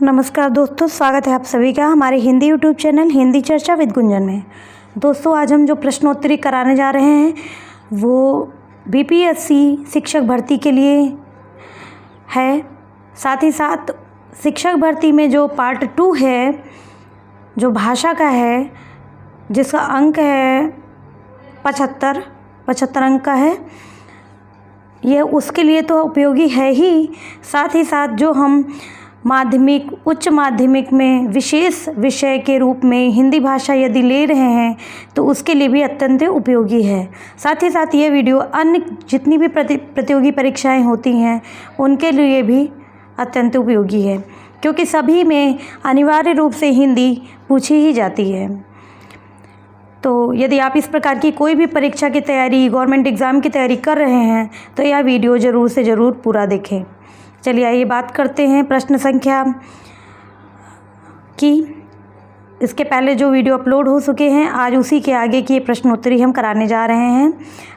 नमस्कार दोस्तों, स्वागत है आप सभी का हमारे हिंदी यूट्यूब चैनल हिंदी चर्चा विद गुंजन में। दोस्तों, आज हम जो प्रश्नोत्तरी कराने जा रहे हैं वो बीपीएससी शिक्षक भर्ती के लिए है। साथ ही साथ शिक्षक भर्ती में जो पार्ट 2 है, जो भाषा का है, जिसका अंक है 75 अंक का है, यह उसके लिए तो उपयोगी है ही। साथ ही साथ जो हम माध्यमिक, उच्च माध्यमिक में विशेष विषय के रूप में हिंदी भाषा यदि ले रहे हैं तो उसके लिए भी अत्यंत उपयोगी है। साथ ही साथ ये वीडियो अन्य जितनी भी प्रतियोगी परीक्षाएं होती हैं उनके लिए भी अत्यंत उपयोगी है, क्योंकि सभी में अनिवार्य रूप से हिंदी पूछी ही जाती है। तो यदि आप इस प्रकार की कोई भी परीक्षा की तैयारी, गवर्नमेंट एग्ज़ाम की तैयारी कर रहे हैं तो यह वीडियो ज़रूर से ज़रूर पूरा देखें। चलिए आइए बात करते हैं प्रश्न संख्या की। इसके पहले जो वीडियो अपलोड हो चुके हैं, आज उसी के आगे की प्रश्नोत्तरी हम कराने जा रहे हैं।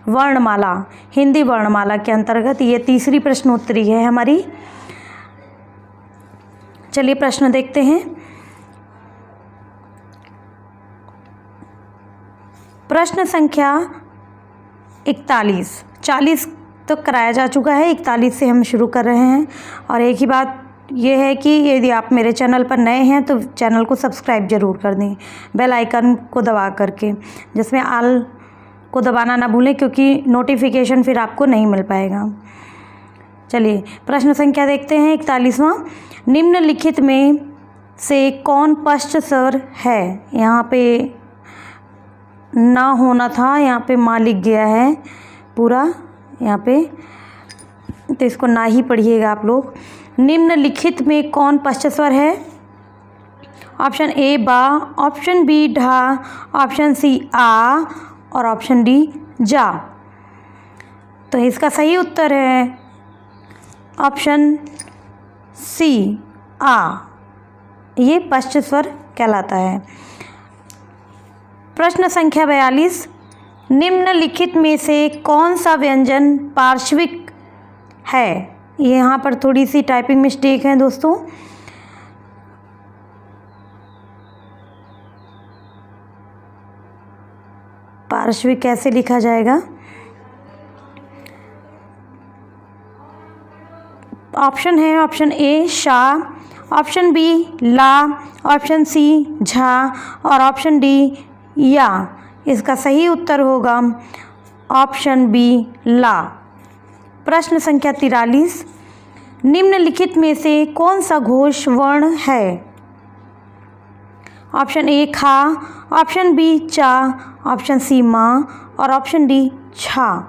वर्णमाला, हिंदी वर्णमाला के अंतर्गत ये तीसरी प्रश्नोत्तरी है हमारी। चलिए प्रश्न देखते हैं। प्रश्न संख्या 41, 40 तो कराया जा चुका है, 41 से हम शुरू कर रहे हैं। और एक ही बात यह है कि यदि आप मेरे चैनल पर नए हैं तो चैनल को सब्सक्राइब ज़रूर कर दें, बेल आइकन को दबा करके, जिसमें ऑल को दबाना ना भूलें, क्योंकि नोटिफिकेशन फिर आपको नहीं मिल पाएगा। चलिए प्रश्न संख्या देखते हैं 41वां। निम्नलिखित में से कौन पश्च स्वर है? यहाँ पे ना होना था, यहाँ पे माँ लिख गया है पूरा यहाँ पे, तो इसको ना ही पढ़िएगा आप लोग। निम्नलिखित में कौन पश्च स्वर है? ऑप्शन ए बा, ऑप्शन बी ढा, ऑप्शन सी आ और ऑप्शन डी जा। तो इसका सही उत्तर है ऑप्शन सी आ, ये पश्च स्वर कहलाता है। प्रश्न संख्या 42। निम्नलिखित में से कौन सा व्यंजन पार्श्विक है? यहाँ पर थोड़ी सी टाइपिंग मिस्टेक है दोस्तों। पार्श्विक कैसे लिखा जाएगा? ऑप्शन है ऑप्शन ए शा, ऑप्शन बी ला, ऑप्शन सी झा और ऑप्शन डी या। इसका सही उत्तर होगा ऑप्शन बी ला। प्रश्न संख्या 43। निम्नलिखित में से कौन सा घोष वर्ण है? ऑप्शन ए खा, ऑप्शन बी चा, ऑप्शन सी माँ और ऑप्शन डी छा।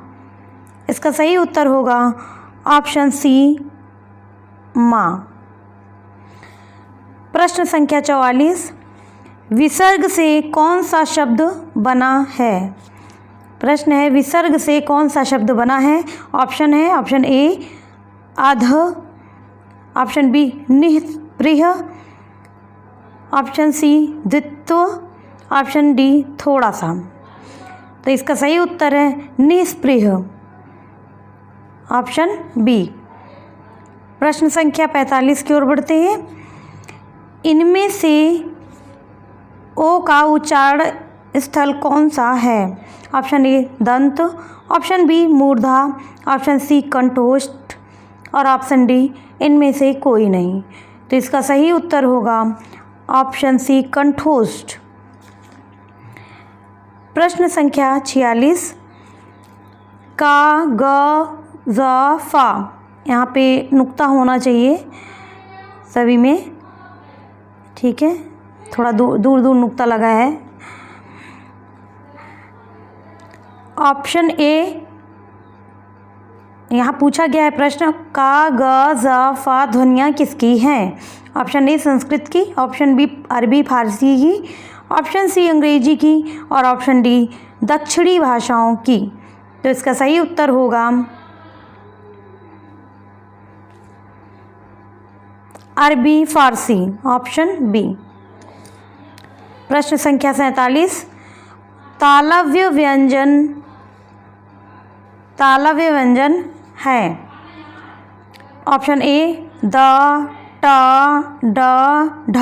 इसका सही उत्तर होगा ऑप्शन सी माँ। प्रश्न संख्या 44। विसर्ग से कौन सा शब्द बना है? प्रश्न है विसर्ग से कौन सा शब्द बना है? ऑप्शन है ऑप्शन ए अध, ऑप्शन बी निःस्पृह, ऑप्शन सी द्वित्व, ऑप्शन डी थोड़ा सा। तो इसका सही उत्तर है निःस्पृह, ऑप्शन बी। प्रश्न संख्या 45 की ओर बढ़ते हैं। इनमें से ओ का उच्चारण स्थल कौन सा है? ऑप्शन ए दंत, ऑप्शन बी मूर्धा, ऑप्शन सी कंठोष्ठ और ऑप्शन डी इनमें से कोई नहीं। तो इसका सही उत्तर होगा ऑप्शन सी कंठोष्ठ। प्रश्न संख्या 46। का ग ज फा, यहाँ पे नुक्ता होना चाहिए सभी में, ठीक है, थोड़ा दूर नुक्ता लगा है। ऑप्शन ए, यहाँ पूछा गया है प्रश्न का ग ज फा ध्वनियाँ किसकी हैं? ऑप्शन ए संस्कृत की, ऑप्शन बी अरबी फारसी की, ऑप्शन सी अंग्रेजी की और ऑप्शन डी दक्षिणी भाषाओं की। तो इसका सही उत्तर होगा अरबी फारसी, ऑप्शन बी। प्रश्न संख्या 47। तालव्य व्यंजन है? ऑप्शन ए द, ट ड ढ।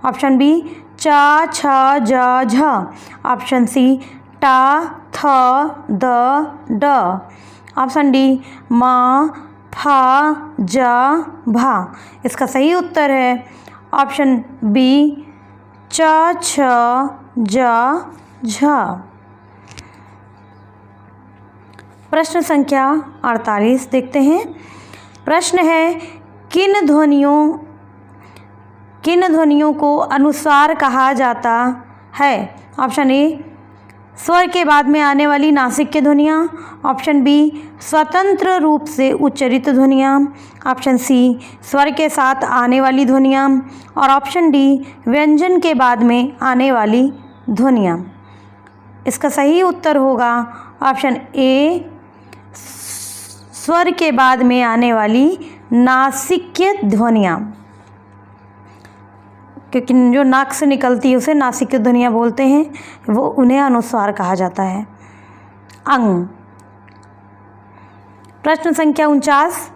ऑप्शन बी च छ ज झ। ऑप्शन सी ट थ द ड। ऑप्शन डी म फ ज भ। इसका सही उत्तर है ऑप्शन बी च छ ज झ। प्रश्न संख्या 48 देखते हैं। प्रश्न है किन ध्वनियों को अनुस्वार कहा जाता है। ऑप्शन ए स्वर के बाद में आने वाली नासिक्य ध्वनियाँ। ऑप्शन बी स्वतंत्र रूप से उच्चरित ध्वनियाँ। ऑप्शन सी स्वर के साथ आने वाली ध्वनियाँ। और ऑप्शन डी व्यंजन के बाद में आने वाली ध्वनियाँ। इसका सही उत्तर होगा ऑप्शन ए स्वर के बाद में आने वाली नासिक्य ध्वनियाँ, क्योंकि जो नाक से निकलती है उसे नासिक्य ध्वनियाँ बोलते हैं, वो उन्हें अनुस्वार कहा जाता है। अंग। प्रश्न संख्या 49।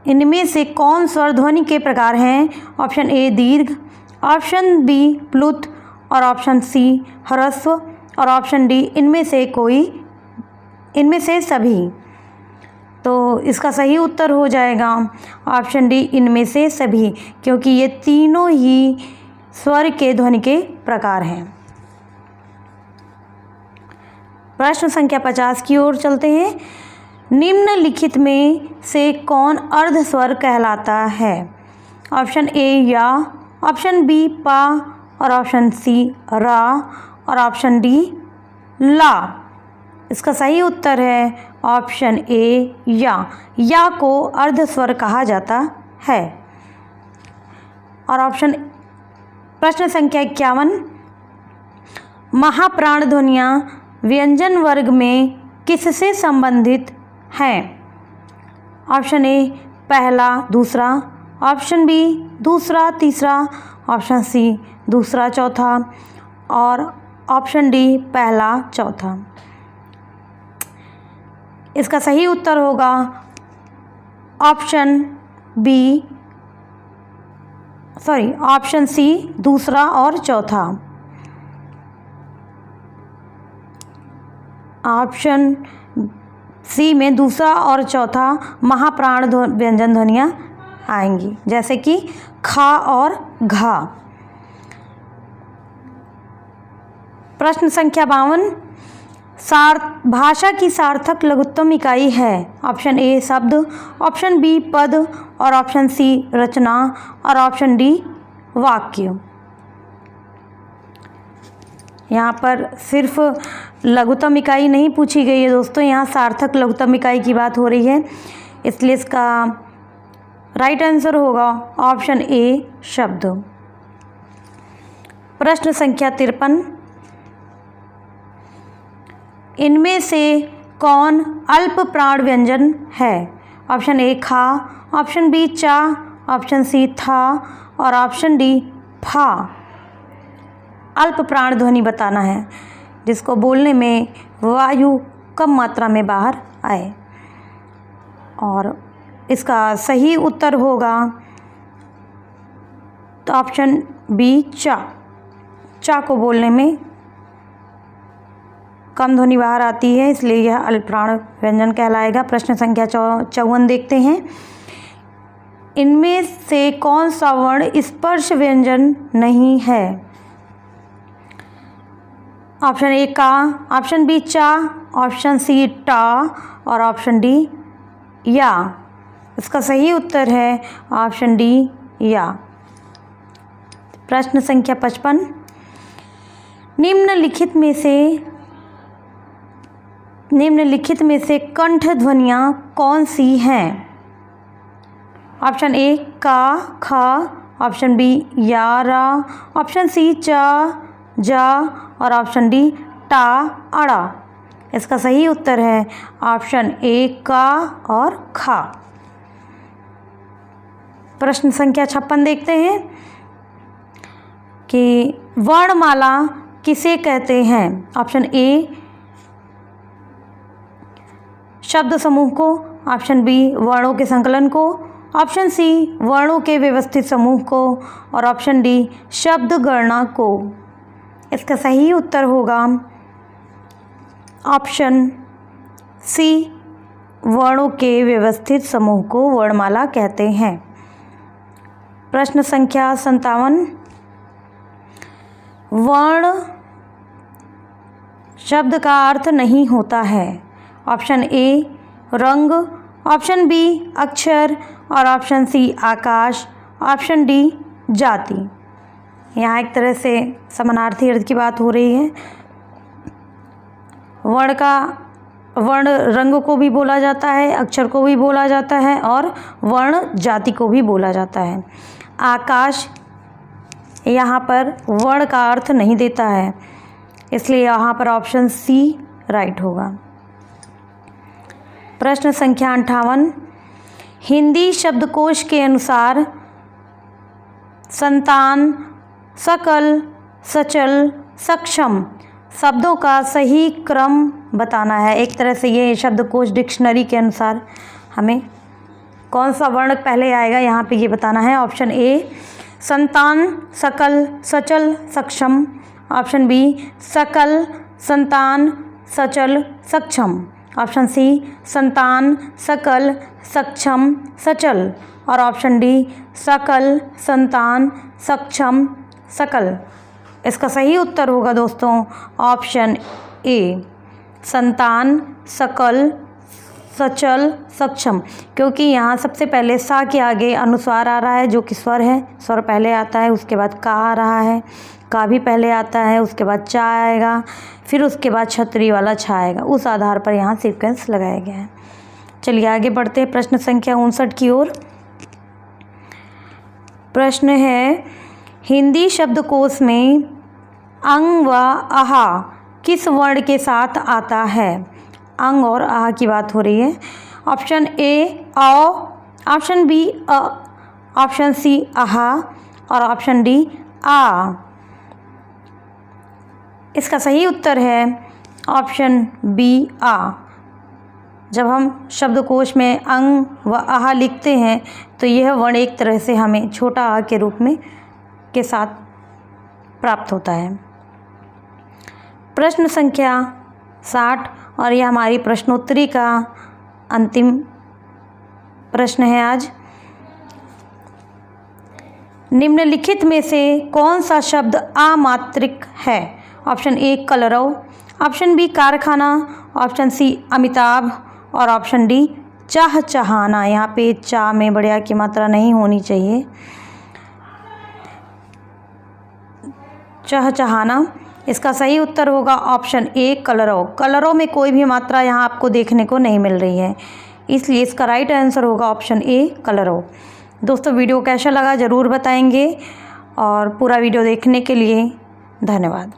इनमें से कौन स्वर ध्वनि के प्रकार हैं। ऑप्शन ए दीर्घ, ऑप्शन बी प्लुत और ऑप्शन सी ह्रस्व और ऑप्शन डी इनमें से सभी। तो इसका सही उत्तर हो जाएगा ऑप्शन डी इनमें से सभी, क्योंकि ये तीनों ही स्वर के ध्वनि के प्रकार हैं। प्रश्न संख्या 50 की ओर चलते हैं। निम्नलिखित में से कौन अर्ध स्वर कहलाता है। ऑप्शन ए या, ऑप्शन बी पा और ऑप्शन सी रा और ऑप्शन डी ला। इसका सही उत्तर है ऑप्शन ए या को अर्ध स्वर कहा जाता है। और प्रश्न संख्या 51। महाप्राण ध्वनियाँ व्यंजन वर्ग में किससे संबंधित हैं। ऑप्शन ए पहला दूसरा, ऑप्शन बी दूसरा तीसरा, ऑप्शन सी दूसरा चौथा और ऑप्शन डी पहला चौथा। इसका सही उत्तर होगा ऑप्शन सी दूसरा और चौथा। ऑप्शन सी में दूसरा और चौथा महाप्राण व्यंजन ध्वनियाँ आएंगी, जैसे कि खा और घा। प्रश्न संख्या 52। भाषा की सार्थक लघुत्तम इकाई है। ऑप्शन ए शब्द, ऑप्शन बी पद और ऑप्शन सी रचना और ऑप्शन डी वाक्य। यहाँ पर सिर्फ लघुत्तम इकाई नहीं पूछी गई है दोस्तों, यहाँ सार्थक लघुत्तम इकाई की बात हो रही है, इसलिए इसका राइट आंसर होगा ऑप्शन ए शब्द। प्रश्न संख्या 53। इनमें से कौन अल्प प्राण व्यंजन है। ऑप्शन ए खा, ऑप्शन बी चा, ऑप्शन सी था और ऑप्शन डी फा। अल्प प्राण ध्वनि बताना है जिसको बोलने में वायु कम मात्रा में बाहर आए। और इसका सही उत्तर होगा तो ऑप्शन बी चा को बोलने में कम ध्वनि बाहर आती है, इसलिए यह अल्प प्राण व्यंजन कहलाएगा। प्रश्न संख्या 54 देखते हैं। इनमें से कौन सा वर्ण स्पर्श व्यंजन नहीं है। ऑप्शन ए का, ऑप्शन बी चा, ऑप्शन सी टा और ऑप्शन डी या। इसका सही उत्तर है ऑप्शन डी या। प्रश्न संख्या 55। निम्नलिखित में से कंठ ध्वनियाँ कौन सी हैं। ऑप्शन ए का खा, ऑप्शन बी या रा, ऑप्शन सी चा जा और ऑप्शन डी टा अड़ा। इसका सही उत्तर है ऑप्शन ए का और खा। प्रश्न संख्या 56 देखते हैं कि वर्णमाला किसे कहते हैं। ऑप्शन ए शब्द समूह को, ऑप्शन बी वर्णों के संकलन को, ऑप्शन सी वर्णों के व्यवस्थित समूह को और ऑप्शन डी शब्द गणना को। इसका सही उत्तर होगा ऑप्शन सी वर्णों के व्यवस्थित समूह को वर्णमाला कहते हैं। प्रश्न संख्या 57, वर्ण शब्द का अर्थ नहीं होता है। ऑप्शन ए रंग, ऑप्शन बी अक्षर और ऑप्शन सी आकाश, ऑप्शन डी जाति। यहाँ एक तरह से समानार्थी अर्थ की बात हो रही है। वर्ण रंग को भी बोला जाता है, अक्षर को भी बोला जाता है और वर्ण जाति को भी बोला जाता है। आकाश यहाँ पर वर्ण का अर्थ नहीं देता है, इसलिए यहाँ पर ऑप्शन सी राइट होगा। प्रश्न संख्या 58, हिंदी शब्दकोश के अनुसार संतान, सकल, सचल, सक्षम शब्दों का सही क्रम बताना है। एक तरह से ये शब्दकोश डिक्शनरी के अनुसार हमें कौन सा वर्ण पहले आएगा यहाँ पे ये बताना है। ऑप्शन ए संतान, सकल, सचल, सक्षम, ऑप्शन बी सकल, संतान, सचल, सक्षम, ऑप्शन सी संतान, सकल, सक्षम, सचल और ऑप्शन डी सकल, संतान, सक्षम, सकल। इसका सही उत्तर होगा दोस्तों ऑप्शन ए संतान, सकल, सचल, सक्षम, क्योंकि यहाँ सबसे पहले सा के आगे अनुस्वार आ रहा है जो कि स्वर है। स्वर पहले आता है, उसके बाद का आ रहा है, का भी पहले आता है, उसके बाद चा आएगा, फिर उसके बाद छतरी वाला छा आएगा। उस आधार पर यहाँ सीक्वेंस लगाया गया है। चलिए आगे बढ़ते हैं प्रश्न संख्या 59 की ओर। प्रश्न है हिंदी शब्दकोश में अंग व आहा किस वर्ण के साथ आता है। अंग और आहा की बात हो रही है। Option A uh, option B uh, option C आहा और ऑप्शन डी आ। इसका सही उत्तर है ऑप्शन बी आ। जब हम शब्दकोश में अंग व आहा लिखते हैं तो यह वर्ण एक तरह से हमें छोटा आ के रूप में के साथ प्राप्त होता है। प्रश्न संख्या 60 और यह हमारी प्रश्नोत्तरी का अंतिम प्रश्न है आज। निम्नलिखित में से कौन सा शब्द अमात्रिक है। ऑप्शन ए कलरव, ऑप्शन बी कारखाना, ऑप्शन सी अमिताभ और ऑप्शन डी चाह चहाना। यहाँ पे चाह में बढ़िया की मात्रा नहीं होनी चाहिए। चाह चहाना। इसका सही उत्तर होगा ऑप्शन ए कलरव। कलरव में कोई भी मात्रा यहाँ आपको देखने को नहीं मिल रही है, इसलिए इसका राइट आंसर होगा ऑप्शन ए कलरव। दोस्तों वीडियो कैसा लगा ज़रूर बताएंगे और पूरा वीडियो देखने के लिए धन्यवाद।